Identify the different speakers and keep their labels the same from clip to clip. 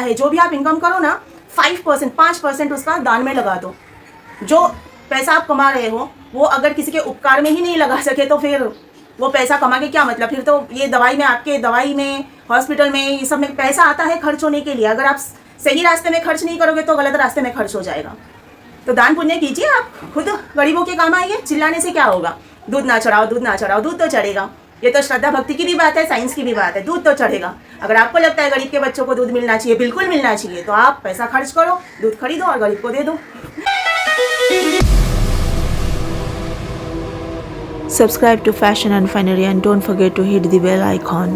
Speaker 1: है, जो भी आप इनकम करो ना 5% 5% उसका दान में लगा दो। जो पैसा आप कमा रहे हो वो अगर किसी के उपकार में ही नहीं लगा सके तो फिर वो पैसा कमा के क्या मतलब। फिर तो ये दवाई में, आपके दवाई में, हॉस्पिटल में, ये सब में पैसा आता है खर्च होने के लिए। अगर आप सही रास्ते में खर्च नहीं करोगे तो गलत रास्ते में खर्च हो जाएगा। तो दान पुण्य कीजिए, आप खुद गरीबों के काम आइए। चिल्लाने से क्या होगा? दूध ना चढ़ाओ, दूध ना चढ़ाओ, दूध तो चढ़ेगा। ये तो श्रद्धा भक्ति की भी बात है, साइंस की भी बात है, दूध तो चढ़ेगा। अगर आपको लगता है गरीब के बच्चों को दूध मिलना चाहिए, बिल्कुल मिलना चाहिए, तो आप पैसा खर्च करो, दूध खरीदो और गरीब को दे दो।
Speaker 2: Subscribe to Fashion and Finery and don't forget to hit the bell icon.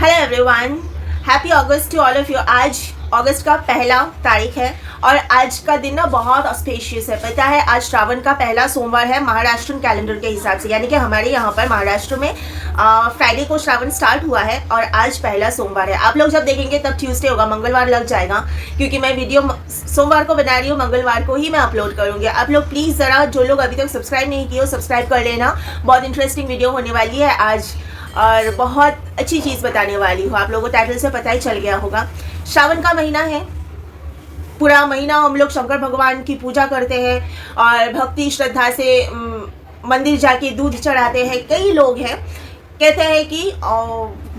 Speaker 1: Hello everyone, happy August to all of you. आज अगस्त का पहला तारीख है और आज का दिन ना बहुत ऑस्पेशियस है। पता है आज श्रावण का पहला सोमवार है महाराष्ट्र कैलेंडर के हिसाब से, यानी कि हमारे यहाँ पर महाराष्ट्र में फ्राइडे को श्रावण स्टार्ट हुआ है और आज पहला सोमवार है। आप लोग जब देखेंगे तब ट्यूसडे होगा, मंगलवार लग जाएगा, क्योंकि मैं वीडियो सोमवार को बना रही हूँ, मंगलवार को ही मैं अपलोड करूँगी। आप लोग प्लीज़ ज़रा जो लोग अभी तक सब्सक्राइब नहीं किए हो सब्सक्राइब कर लेना। बहुत इंटरेस्टिंग वीडियो होने वाली है आज और बहुत अच्छी चीज़ बताने वाली हूँ। आप लोगों को टाइटल से पता ही चल गया होगा। श्रावण का महीना है, पूरा महीना हम लोग शंकर भगवान की पूजा करते हैं और भक्ति श्रद्धा से मंदिर जाके दूध चढ़ाते हैं। कई लोग हैं कहते हैं कि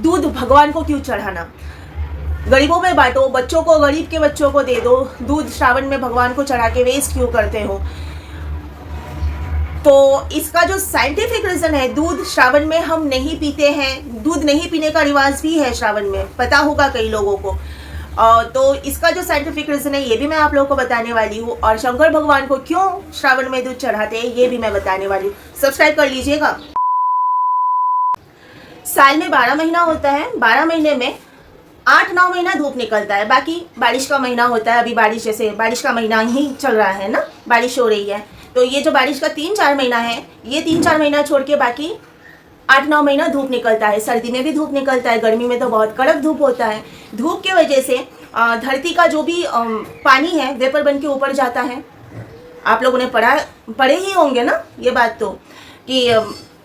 Speaker 1: दूध भगवान को क्यों चढ़ाना, गरीबों में बांटो, बच्चों को, गरीब के बच्चों को दे दो, दूध श्रावण में भगवान को चढ़ा के वेस्ट क्यों करते हो। तो इसका जो साइंटिफिक रीज़न है, दूध श्रावण में हम नहीं पीते हैं, दूध नहीं पीने का रिवाज भी है श्रावण में, पता होगा कई लोगों को। तो इसका जो साइंटिफिक रीज़न है ये भी मैं आप लोगों को बताने वाली हूँ और शंकर भगवान को क्यों श्रावण में दूध चढ़ाते हैं ये भी मैं बताने वाली हूँ। सब्सक्राइब कर लीजिएगा। साल में 12 महीना होता है, 12 महीने में 8-9 महीना धूप निकलता है, बाकी बारिश का महीना होता है। अभी बारिश, जैसे बारिश का महीना ही चल रहा है ना, बारिश हो रही है, तो ये जो बारिश का 3-4 महीना है, ये 3-4 महीना छोड़ के बाकी 8-9 महीना धूप निकलता है। सर्दी में भी धूप निकलता है, गर्मी में तो बहुत कड़क धूप होता है। धूप की वजह से धरती का जो भी पानी है वेपर बन के ऊपर जाता है। आप लोगों ने पढ़े ही होंगे ना ये बात, तो कि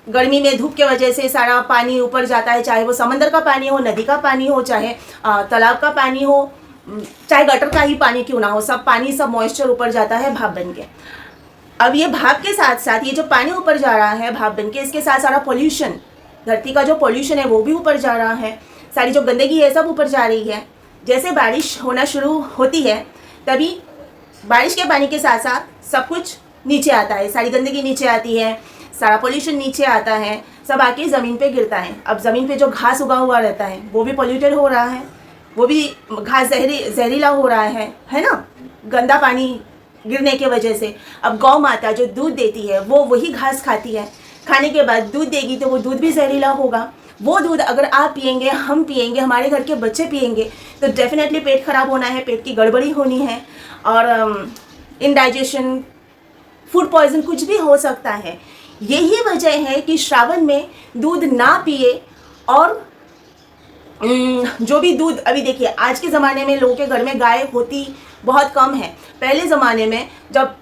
Speaker 1: गर्मी में धूप के वजह से सारा पानी ऊपर जाता है, चाहे वो समंदर का पानी हो, नदी का पानी हो, चाहे तालाब का पानी हो, चाहे गटर का ही पानी क्यों ना हो, सब पानी, सब मॉइस्चर ऊपर जाता है भाप बन के। अब ये भाप के साथ साथ ये जो पानी ऊपर जा रहा है भाप बन के, इसके साथ सारा पोल्यूशन, धरती का जो पोल्यूशन है वो भी ऊपर जा रहा है, सारी जो गंदगी है सब ऊपर जा रही है। जैसे बारिश होना शुरू होती है तभी बारिश के पानी के साथ साथ सब कुछ नीचे आता है, सारी गंदगी नीचे आती है, सारा पोल्यूशन नीचे आता है, सब आके ज़मीन पे गिरता है। अब ज़मीन पे जो घास उगा हुआ रहता है वो भी पोल्यूटेड हो रहा है, वो भी घास जहरीला हो रहा है ना, गंदा पानी गिरने के वजह से। अब गौ माता जो दूध देती है वो वही घास खाती है, खाने के बाद दूध देगी तो वो दूध भी जहरीला होगा। वो दूध अगर आप पिएंगे, हम पिएंगे, हमारे घर के बच्चे पिएंगे तो डेफिनेटली पेट खराब होना है, पेट की गड़बड़ी होनी है और इंडाइजेशन, फूड पॉइजन, कुछ भी हो सकता है। यही वजह है कि श्रावण में दूध ना पिए। और जो भी दूध, अभी देखिए आज के ज़माने में लोगों के घर में गाय होती बहुत कम है। पहले ज़माने में जब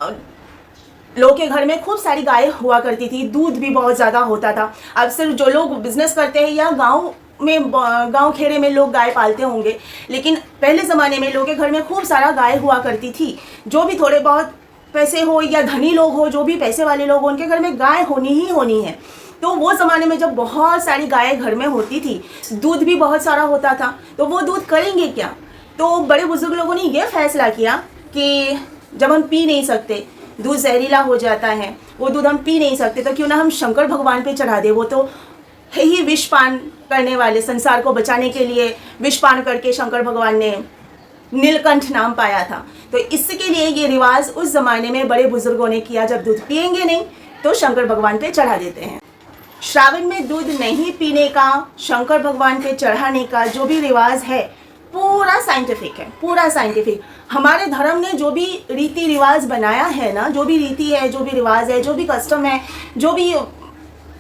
Speaker 1: लोगों के घर में खूब सारी गाय हुआ करती थी, दूध भी बहुत ज़्यादा होता था। अब सिर्फ जो लोग बिजनेस करते हैं या गांव खेड़े में लोग गाय पालते होंगे, लेकिन पहले ज़माने में लोगों के घर में खूब सारा गाय हुआ करती थी। जो भी थोड़े बहुत पैसे हो या धनी लोग हो, जो भी पैसे वाले लोग हो, उनके घर में गाय होनी ही होनी है। तो वो ज़माने में जब बहुत सारी गायें घर में होती थी, दूध भी बहुत सारा होता था, तो वो दूध करेंगे क्या। तो बड़े बुजुर्ग लोगों ने ये फैसला किया कि जब हम पी नहीं सकते, दूध जहरीला हो जाता है, वो दूध हम पी नहीं सकते, तो क्यों ना हम शंकर भगवान पे चढ़ा दे। वो तो है ही विष पान करने वाले, संसार को बचाने के लिए विष पान करके शंकर भगवान ने नीलकंठ नाम पाया था। तो इसके लिए ये रिवाज उस ज़माने में बड़े बुजुर्गों ने किया, जब दूध पिएंगे नहीं तो शंकर भगवान पे चढ़ा देते हैं। श्रावण में दूध नहीं पीने का, शंकर भगवान पे चढ़ाने का जो भी रिवाज है पूरा साइंटिफिक है, पूरा साइंटिफिक। हमारे धर्म ने जो भी रीति रिवाज बनाया है ना, जो भी रीति है, जो भी रिवाज है, जो भी कस्टम है, जो भी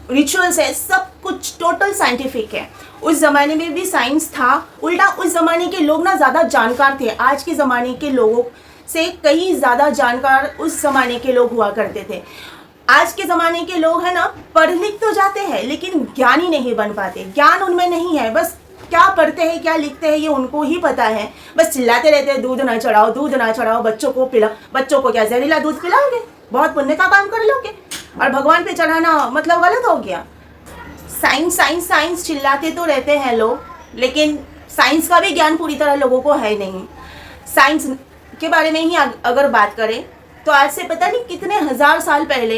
Speaker 1: रिचुअल्स है, सब कुछ टोटल साइंटिफिक है। उस ज़माने में भी साइंस था, उल्टा उस ज़माने के लोग ना ज़्यादा जानकार थे। आज के ज़माने के लोगों से कई ज़्यादा जानकार उस ज़माने के लोग हुआ करते थे। आज के ज़माने के लोग हैं ना, पढ़ लिख तो जाते हैं लेकिन ज्ञानी नहीं बन पाते, ज्ञान उनमें नहीं है, बस क्या पढ़ते हैं क्या लिखते हैं ये उनको ही पता है। बस चिल्लाते रहते हैं दूध ना चढ़ाओ, दूध ना चढ़ाओ, बच्चों को पिलाओ। बच्चों को क्या जहरीला दूध पिलाओगे? बहुत पुण्य का काम कर लोगे। और भगवान पे चढ़ाना मतलब गलत हो गया। साइंस साइंस साइंस चिल्लाते तो रहते हैं लोग, लेकिन साइंस का भी ज्ञान पूरी तरह लोगों को है नहीं। साइंस के बारे में ही अगर बात करें तो आज से पता नहीं कितने हजार साल पहले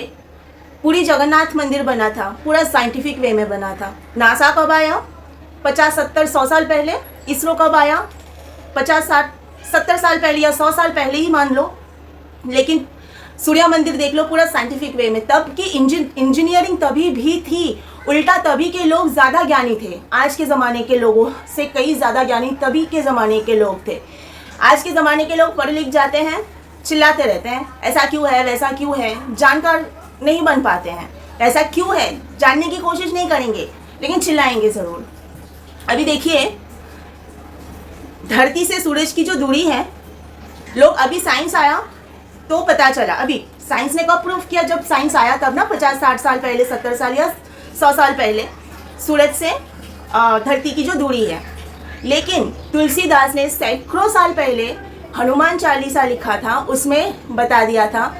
Speaker 1: पूरी जगन्नाथ मंदिर बना था, पूरा साइंटिफिक वे में बना था। नासा कब आया? 50, 70, 100 साल पहले। इसरो कब आया? 50, 60, 70 साल पहले या 100 साल पहले ही मान लो। लेकिन सूर्य मंदिर देख लो, पूरा साइंटिफिक वे में। तब की इंजीनियरिंग तभी भी थी। उल्टा तभी के लोग ज़्यादा ज्ञानी थे आज के ज़माने के लोगों से, कई ज़्यादा ज्ञानी तभी के ज़माने के लोग थे। आज के ज़माने के लोग पढ़ लिख जाते हैं, चिल्लाते रहते हैं ऐसा क्यों है वैसा क्यों है, जानकार नहीं बन पाते हैं। ऐसा क्यों है जानने की कोशिश नहीं करेंगे, लेकिन चिल्लाएंगे ज़रूर। अभी देखिए, धरती से सूरज की जो दूरी है, लोग अभी साइंस आया तो पता चला। अभी साइंस ने कब प्रूफ किया? जब साइंस आया तब ना, 50, 60 साल पहले, 70 साल या 100 साल पहले, सूरज से धरती की जो दूरी है। लेकिन तुलसीदास ने सैकड़ों साल पहले हनुमान चालीसा लिखा था, उसमें बता दिया था,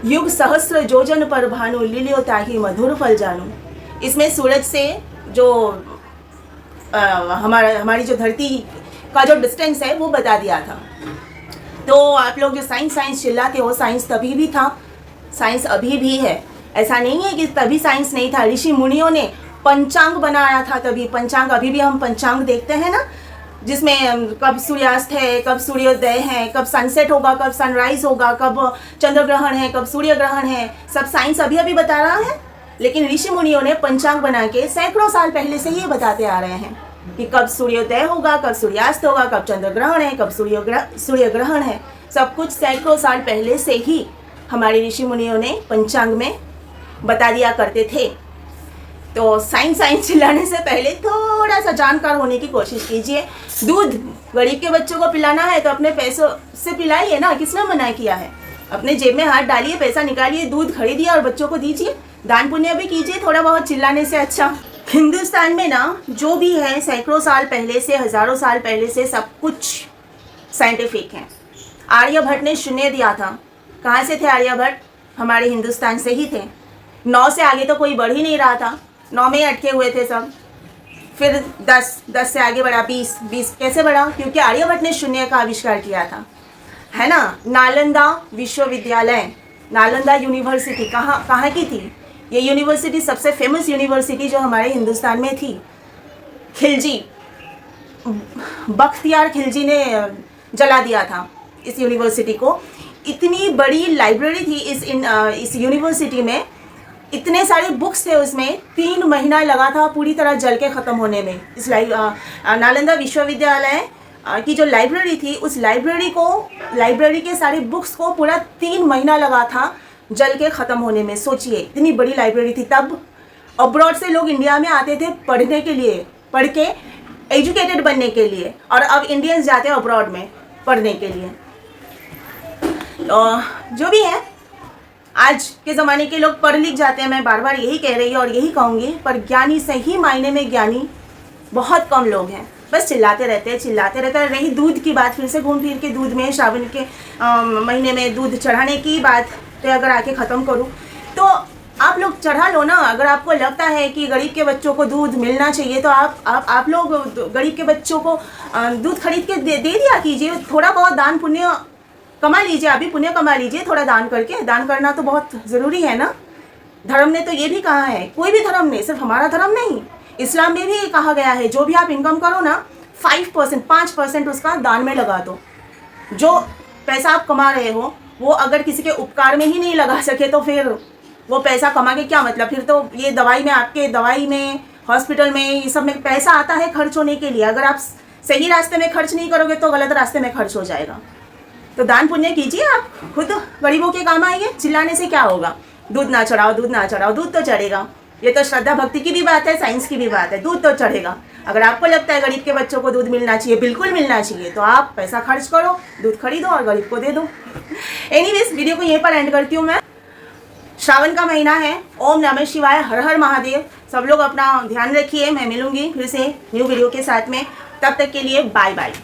Speaker 1: युग सहस्र जोजन पर भानु, लील्यो ताहि मधुर फल जानू। इसमें सूरज से जो हमारी जो धरती का जो डिस्टेंस है वो बता दिया था। तो आप लोग जो साइंस साइंस चिल्लाते हो, साइंस तभी भी था, साइंस अभी भी है। ऐसा नहीं है कि तभी साइंस नहीं था। ऋषि मुनियों ने पंचांग बनाया था तभी। पंचांग, अभी भी हम पंचांग देखते हैं ना, जिसमें कब सूर्यास्त है, कब सूर्योदय है, कब सनसेट होगा, कब सनराइज होगा, कब चंद्र ग्रहण है, कब सूर्य ग्रहण है, सब साइंस अभी अभी बता रहा है। लेकिन ऋषि मुनियों ने पंचांग बना के सैकड़ों साल पहले से ये बताते आ रहे हैं कि कब सूर्योदय होगा, कब सूर्यास्त होगा, कब चंद्र ग्रहण है, कब सूर्य ग्रहण है। सब कुछ सैकड़ों साल पहले से ही हमारे ऋषि मुनियों ने पंचांग में बता दिया करते थे। तो साइंस चिल्लाने से पहले थोड़ा सा जानकार होने की कोशिश कीजिए। दूध गरीब के बच्चों को पिलाना है तो अपने पैसों से पिलाइए ना, किसने मना किया है? अपने जेब में हाथ डालिए, पैसा निकालिए, दूध खरीदिए और बच्चों को दीजिए। दान पुण्य भी कीजिए थोड़ा बहुत, चिल्लाने से अच्छा। हिंदुस्तान में ना जो भी है सैकड़ों साल पहले से, हज़ारों साल पहले से सब कुछ साइंटिफिक है। आर्यभट्ट ने शून्य दिया था। कहाँ से थे आर्यभट्ट? हमारे हिंदुस्तान से ही थे। 9 से आगे तो कोई बढ़ ही नहीं रहा था, 9 में ही अटके हुए थे सब। फिर 10 से आगे बढ़ा 20 कैसे बढ़ा? क्योंकि आर्यभट्ट ने शून्य का आविष्कार किया था, है ना। नालंदा विश्वविद्यालय, नालंदा यूनिवर्सिटी कहाँ की थी? ये यूनिवर्सिटी सबसे फेमस यूनिवर्सिटी जो हमारे हिंदुस्तान में थी। खिलजी, बख्तियार खिलजी ने जला दिया था इस यूनिवर्सिटी को। इतनी बड़ी लाइब्रेरी थी इस यूनिवर्सिटी में, इतने सारे बुक्स थे उसमें, 3 महीना लगा था पूरी तरह जल के ख़त्म होने में। इस नालंदा विश्वविद्यालय की जो लाइब्रेरी थी, उस लाइब्रेरी के सारे बुक्स को पूरा 3 महीना लगा था जल के ख़त्म होने में। सोचिए, इतनी बड़ी लाइब्रेरी थी। तब अब्रॉड से लोग इंडिया में आते थे पढ़ने के लिए, पढ़ के एजुकेटेड बनने के लिए, और अब इंडियंस जाते हैं अब्रॉड में पढ़ने के लिए। जो भी है, आज के ज़माने के लोग पढ़ लिख जाते हैं, मैं बार बार यही कह रही हूँ और यही कहूँगी, पर ज्ञानी, सही मायने में ज्ञानी बहुत कम लोग हैं। बस चिल्लाते रहते हैं। रही दूध की बात, फिर से घूम फिर के दूध में, श्रावण के महीने में दूध चढ़ाने की बात पे अगर आके ख़त्म करूँ तो आप लोग चढ़ा लो ना। अगर आपको लगता है कि गरीब के बच्चों को दूध मिलना चाहिए तो आप लोग गरीब के बच्चों को दूध खरीद के दे दिया कीजिए। थोड़ा बहुत दान पुण्य कमा लीजिए, अभी पुण्य कमा लीजिए थोड़ा दान करके। दान करना तो बहुत ज़रूरी है ना। धर्म ने तो ये भी कहा है, कोई भी धर्म ने, सिर्फ हमारा धर्म नहीं, इस्लाम में भी ये कहा गया है, जो भी आप इनकम करो ना 5% उसका दान में लगा दो। जो पैसा आप कमा रहे हो वो अगर किसी के उपकार में ही नहीं लगा सके तो फिर वो पैसा कमा के क्या मतलब? फिर तो ये दवाई में, हॉस्पिटल में, ये सब में पैसा आता है खर्च होने के लिए। अगर आप सही रास्ते में खर्च नहीं करोगे तो गलत रास्ते में खर्च हो जाएगा। तो दान पुण्य कीजिए, आप खुद गरीबों के काम आइए। चिल्लाने से क्या होगा? दूध ना चढ़ाओ, दूध तो चढ़ेगा। ये तो श्रद्धा भक्ति की भी बात है, साइंस की भी बात है, दूध तो चढ़ेगा। अगर आपको लगता है गरीब के बच्चों को दूध मिलना चाहिए, बिल्कुल मिलना चाहिए, तो आप पैसा खर्च करो, दूध खरीदो और गरीब को दे दो। एनीवेज, वीडियो को यहीं पर एंड करती हूँ मैं। श्रावण का महीना है। ओम नमः शिवाय, हर हर महादेव। सब लोग अपना ध्यान रखिए। मैं मिलूंगी फिर से न्यू वीडियो के साथ में। तब तक के लिए बाय बाय।